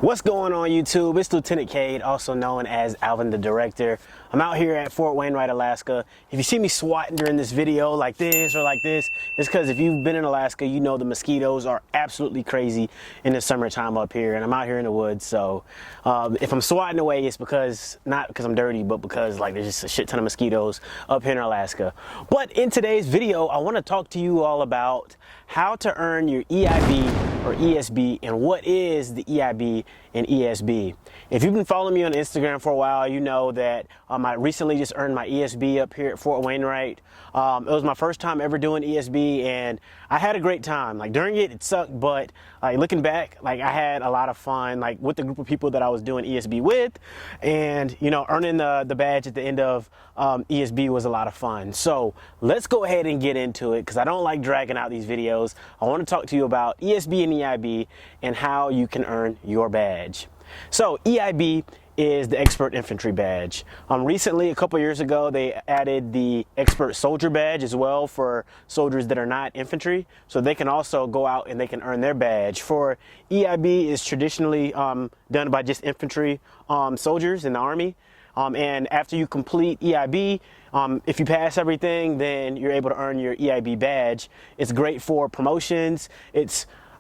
What's going on YouTube? It's Lieutenant Cade, also known as Alvin the Director. I'm out here at Fort Wainwright, Alaska. If you see me swatting during this video like this or like this, it's because if you've been in Alaska, you know the mosquitoes are absolutely crazy in the summertime up here, and I'm out here in the woods. So if I'm swatting away, it's because, not because I'm dirty, but because like there's just a shit ton of mosquitoes up here in Alaska. But in today's video, I want to talk to you all about how to earn your EIB or ESB and what is the EIB and ESB. If you've been following me on Instagram for a while, you know that I recently just earned my ESB up here at Fort Wainwright. It was my first time ever doing ESB, and I had a great time. Like during it sucked, but looking back, like I had a lot of fun, like with the group of people that I was doing ESB with, and you know, earning the badge at the end of ESB was a lot of fun. So let's go ahead and get into it, because I don't like dragging out these videos. I want to talk to you about ESB and EIB and how you can earn your badge. So EIB is the Expert Infantry Badge. Recently, a couple years ago, they added the Expert Soldier Badge as well for soldiers that are not infantry, so they can also go out and they can earn their badge. For EIB is traditionally done by just infantry soldiers in the Army. And after you complete EIB, if you pass everything, then you're able to earn your EIB badge. It's great for promotions.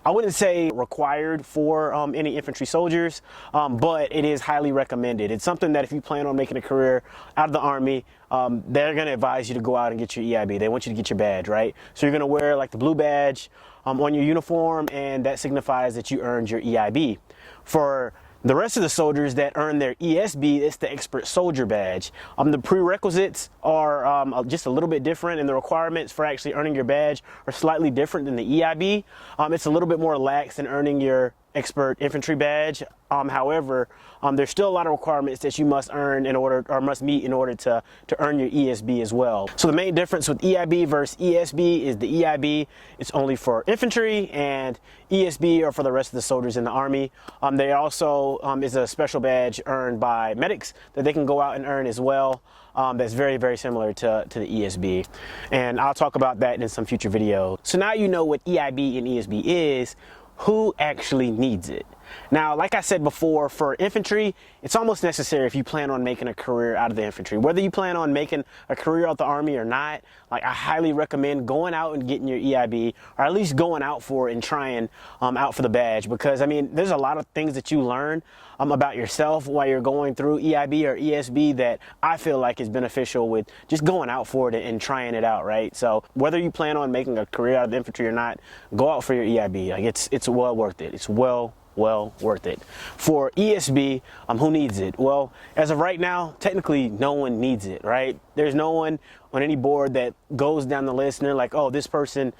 I wouldn't say required for any infantry soldiers, but it is highly recommended. It's something that if you plan on making a career out of the Army, they're going to advise you to go out and get your EIB. They want you to get your badge, right? So you're going to wear like the blue badge on your uniform, and that signifies that you earned your EIB. For the rest of the soldiers that earn their ESB, it's the Expert Soldier Badge. The prerequisites are just a little bit different, and the requirements for actually earning your badge are slightly different than the EIB. It's a little bit more lax than earning your Expert Infantry Badge. However, there's still a lot of requirements that you must earn in order, or must meet in order to earn your ESB as well. So the main difference with EIB versus ESB is the EIB, it's only for infantry, and ESB are for the rest of the soldiers in the Army. They also is a special badge earned by medics that they can go out and earn as well. That's very, very similar to the ESB. And I'll talk about that in some future videos. So now you know what EIB and ESB is. Who actually needs it? Now, like I said before, for infantry, it's almost necessary if you plan on making a career out of the infantry. Whether you plan on making a career out the Army or not, like I highly recommend going out and getting your EIB, or at least going out for it and trying out for the badge, because I mean, there's a lot of things that you learn about yourself while you're going through EIB or ESB that I feel like is beneficial with just going out for it and trying it out, right? So whether you plan on making a career out of the infantry or not, go out for your EIB. Like it's well worth it. It's well worth it. For ESB, who needs it? Well, as of right now, technically no one needs it, right? There's no one on any board that goes down the list and they're like, oh, this person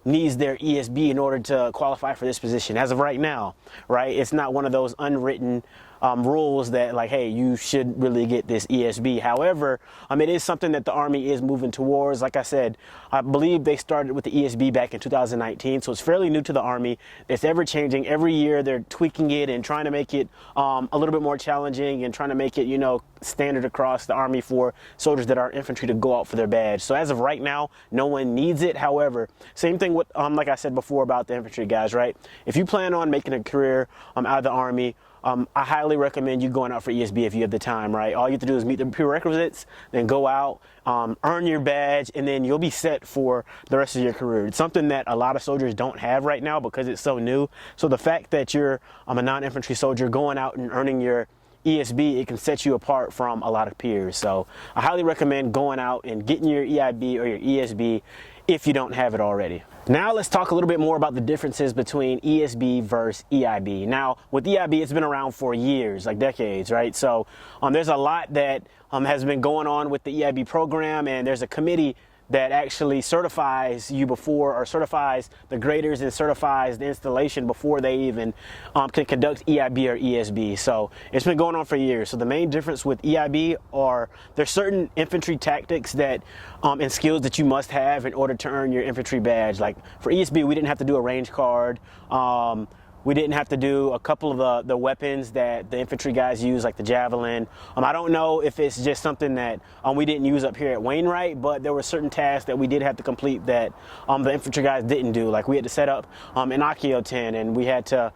needs their ESB in order to qualify for this position. As of right now, right? It's not one of those unwritten rules that like, hey, you should really get this ESB. However, it is something that the Army is moving towards. Like I said, I believe they started with the ESB back in 2019, so it's fairly new to the Army. It's ever changing. Every year they're tweaking it and trying to make it a little bit more challenging and trying to make it, you know, standard across the Army for soldiers that are infantry to go out for their badge. So as of right now, no one needs it. However, same thing with like I said before about the infantry guys, right? If you plan on making a career out of the Army, I highly recommend you going out for ESB if you have the time, right? All you have to do is meet the prerequisites, then go out, earn your badge, and then you'll be set for the rest of your career. It's something that a lot of soldiers don't have right now because it's so new. So the fact that you're a non-infantry soldier going out and earning your ESB, it can set you apart from a lot of peers. So I highly recommend going out and getting your EIB or your ESB if you don't have it already. Now let's talk a little bit more about the differences between ESB versus EIB. Now with EIB, it's been around for years, like decades, right? So there's a lot that has been going on with the EIB program, and there's a committee that actually certifies you before, or certifies the graders and certifies the installation before they even can conduct EIB or ESB. So it's been going on for years. So the main difference with EIB are there's certain infantry tactics that and skills that you must have in order to earn your infantry badge. Like for ESB, we didn't have to do a range card. We didn't have to do a couple of the weapons that the infantry guys use, like the javelin. I don't know if it's just something that we didn't use up here at Wainwright, but there were certain tasks that we did have to complete that the infantry guys didn't do. Like we had to set up an Accio tent, and we had to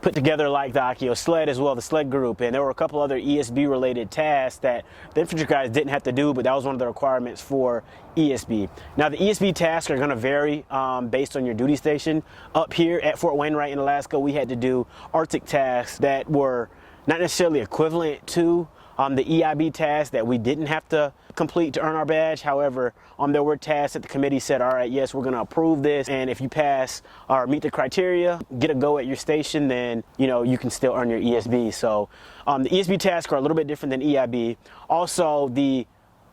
put together like the Akio sled as well, the sled group, and there were a couple other ESB related tasks that the infantry guys didn't have to do, but that was one of the requirements for ESB. Now the ESB tasks are going to vary based on your duty station. Up here at Fort Wainwright in Alaska, we had to do Arctic tasks that were not necessarily equivalent to the EIB tasks that we didn't have to complete to earn our badge. However, there were tasks that the committee said, all right, yes, we're going to approve this, and if you pass or meet the criteria, get a go at your station, then you can still earn your ESB. So the ESB tasks are a little bit different than EIB. Also, the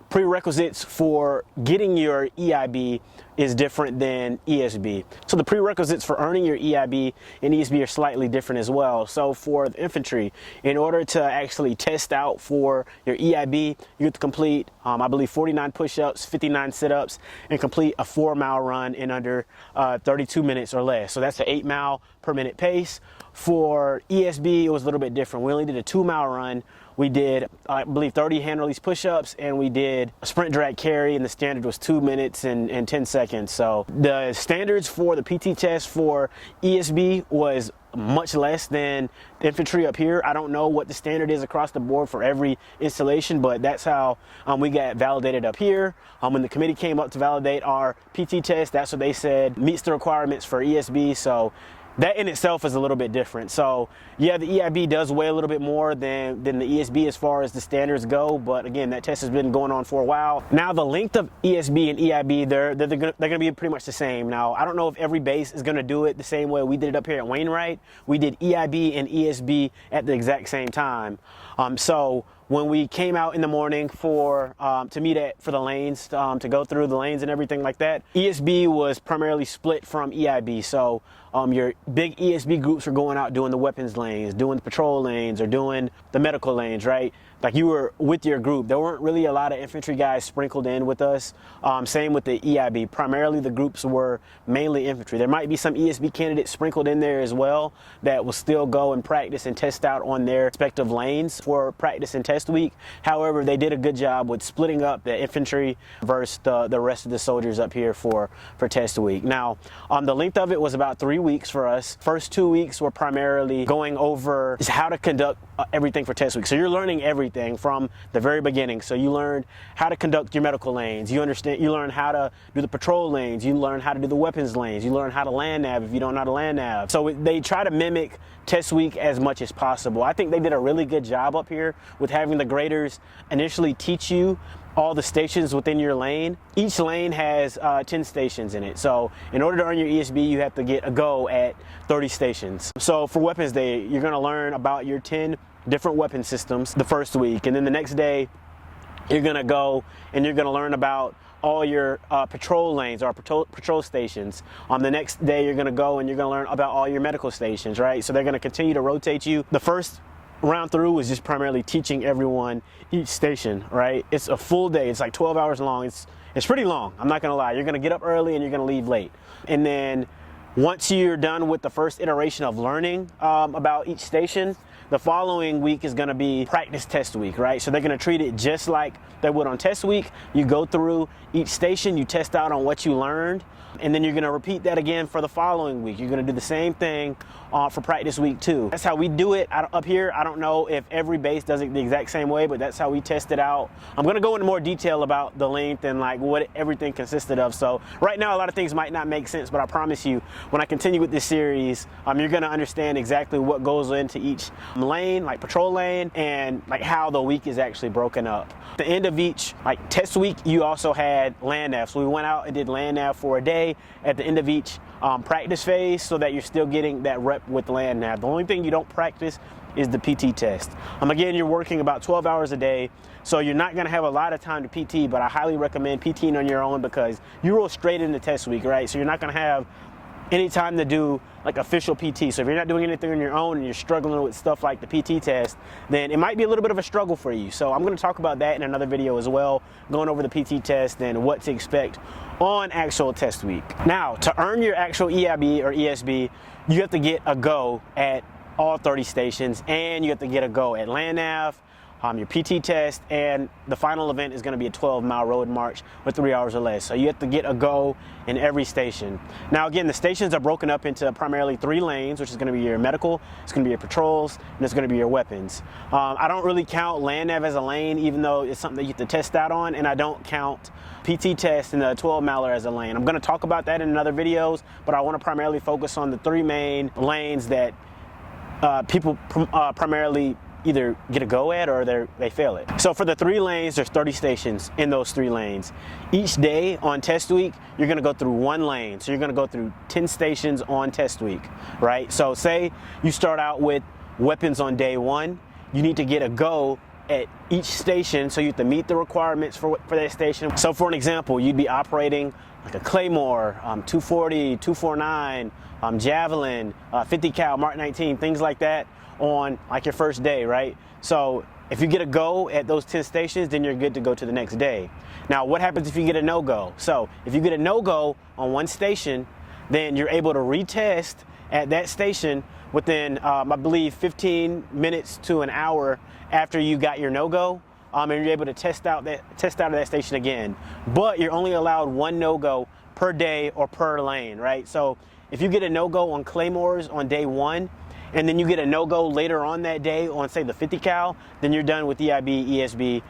prerequisites for getting your EIB is different than ESB. So the prerequisites for earning your EIB and ESB are slightly different as well. So for the infantry, in order to actually test out for your EIB, you have to complete, I believe, 49 push-ups, 59 sit-ups, and complete a 4-mile run in under 32 minutes or less. So that's an 8-mile per minute pace. For ESB, it was a little bit different. We only did a 2-mile run. We did, I believe, 30 hand release push-ups, and we did a sprint drag carry, and the standard was 2 minutes and 10 seconds. So the standards for the PT test for ESB was much less than the infantry up here. I don't know what the standard is across the board for every installation, but that's how we got validated up here. When the committee came up to validate our PT test, that's what they said meets the requirements for ESB. So that in itself is a little bit different. So yeah, the EIB does weigh a little bit more than the ESB as far as the standards go, but again, that test has been going on for a while. Now the length of ESB and EIB, they're gonna be pretty much the same. Now I don't know if every base is gonna do it the same way we did it up here at Wainwright. We did EIB and ESB at the exact same time. So when we came out in the morning for to meet for the lanes, to go through the lanes and everything like that, ESB was primarily split from EIB. So your big ESB groups were going out doing the weapons lanes, doing the patrol lanes, or doing the medical lanes, right? Like you were with your group. There weren't really a lot of infantry guys sprinkled in with us. Same with the EIB. Primarily the groups were mainly infantry. There might be some ESB candidates sprinkled in there as well that will still go and practice and test out on their respective lanes for practice and test week. However, they did a good job with splitting up the infantry versus the rest of the soldiers up here for test week. Now, the length of it was about 3 weeks for us. First 2 weeks were primarily going over how to conduct everything for test week. So you're learning everything from the very beginning. So you learned how to conduct your medical lanes. You learn how to do the patrol lanes. You learn how to do the weapons lanes. You learn how to land nav if you don't know how to land nav. So they try to mimic test week as much as possible. I think they did a really good job up here with having the graders initially teach you all the stations within your lane. Each lane has 10 stations in it. So in order to earn your ESB, you have to get a go at 30 stations. So for weapons day, you're gonna learn about your 10 different weapon systems the first week. And then the next day, you're gonna go and you're gonna learn about all your patrol lanes or patrol stations. On the next day, you're gonna go and you're gonna learn about all your medical stations, right? So they're gonna continue to rotate you. The first round through was just primarily teaching everyone each station, right? It's a full day. It's like 12 hours long. It's pretty long. I'm not gonna lie. You're gonna get up early and you're gonna leave late. And then once you're done with the first iteration of learning about each station, the following week is gonna be practice test week, right? So they're gonna treat it just like they would on test week. You go through each station, you test out on what you learned, and then you're gonna repeat that again for the following week. You're gonna do the same thing for practice week 2. That's how we do it up here. I don't know if every base does it the exact same way, but that's how we test it out. I'm gonna go into more detail about the length and like what everything consisted of. So right now, a lot of things might not make sense, but I promise you, when I continue with this series, you're gonna understand exactly what goes into each lane, like patrol lane, and like how the week is actually broken up. At the end of each like test week, you also had land nav. So we went out and did land nav for a day at the end of each practice phase, so that you're still getting that rep with land nav. The only thing you don't practice is the PT test. Again, you're working about 12 hours a day, so you're not gonna have a lot of time to PT, but I highly recommend PTing on your own because you roll straight into test week, right? So you're not gonna have any time to do like official PT. So if you're not doing anything on your own and you're struggling with stuff like the PT test, then it might be a little bit of a struggle for you. So I'm gonna talk about that in another video as well, going over the PT test and what to expect on actual test week. Now, to earn your actual EIB or ESB, you have to get a go at all 30 stations, and you have to get a go at land nav, your PT test, and the final event is going to be a 12-mile road march with 3 hours or less. So you have to get a go in every station. Now again, the stations are broken up into primarily 3 lanes, which is going to be your medical, it's going to be your patrols, and it's going to be your weapons. I don't really count land nav as a lane, even though it's something that you have to test out on, and I don't count PT test and the 12-miler as a lane. I'm going to talk about that in other videos, but I want to primarily focus on the 3 main lanes that people primarily either get a go at or they fail it. So for the 3 lanes, there's 30 stations in those 3 lanes. Each day on test week, you're gonna go through 1 lane. So you're gonna go through 10 stations on test week, right? So say you start out with weapons on day 1, you need to get a go at each station, so you have to meet the requirements for that station. So for an example, you'd be operating like a Claymore, 240, 249, Javelin, 50 cal, Mark 19, things like that on like your first day, right? So if you get a go at those 10 stations, then you're good to go to the next day. Now, what happens if you get a no-go? So if you get a no-go on one station, then you're able to retest at that station within, I believe, 15 minutes to an hour after you got your no-go, and you're able to test out of that station again. But you're only allowed 1 no-go per day or per lane, right? So if you get a no-go on Claymores on day 1, and then you get a no-go later on that day on, say, the 50 cal, then you're done with EIB, ESB,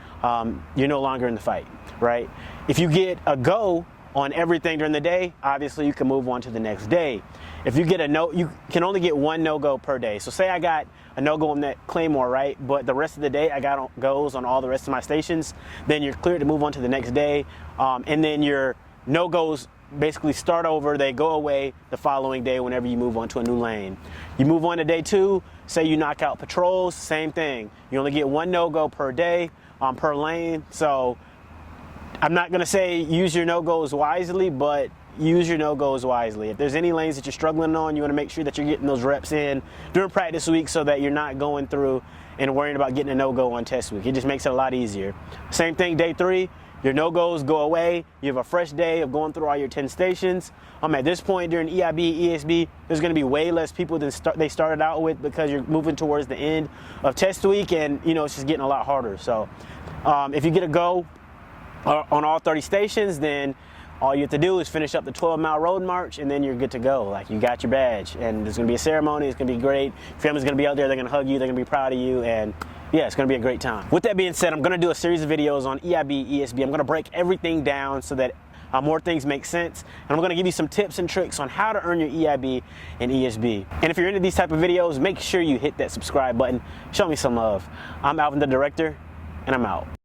you're no longer in the fight, right? If you get a go on everything during the day, obviously you can move on to the next day. If you get a no, you can only get 1 no-go per day. So say I got a no-go on that Claymore, right? But the rest of the day I got goes on all the rest of my stations, then you're cleared to move on to the next day, and then your no-goes basically start over, they go away the following day whenever you move on to a new lane. You move on to day 2, say you knock out patrols, same thing. You only get 1 no-go per day, per lane. So I'm not gonna say use your no-goes wisely, but use your no-goes wisely. If there's any lanes that you're struggling on, you wanna make sure that you're getting those reps in during practice week so that you're not going through and worrying about getting a no-go on test week. It just makes it a lot easier. Same thing day 3, your no-goes go away. You have a fresh day of going through all your 10 stations. At this point during EIB, ESB, there's going to be way less people than they started out with, because you're moving towards the end of test week, and it's just getting a lot harder. So if you get a go on all 30 stations, then all you have to do is finish up the 12-mile road march, and then you're good to go. Like, you got your badge, and there's going to be a ceremony. It's going to be great. Your family's going to be out there. They're going to hug you. They're going to be proud of you, and yeah, it's going to be a great time. With that being said, I'm going to do a series of videos on EIB, ESB. I'm going to break everything down so that more things make sense, and I'm going to give you some tips and tricks on how to earn your EIB and ESB. And if you're into these type of videos, make sure you hit that subscribe button. Show me some love. I'm Alvin the Director, and I'm out.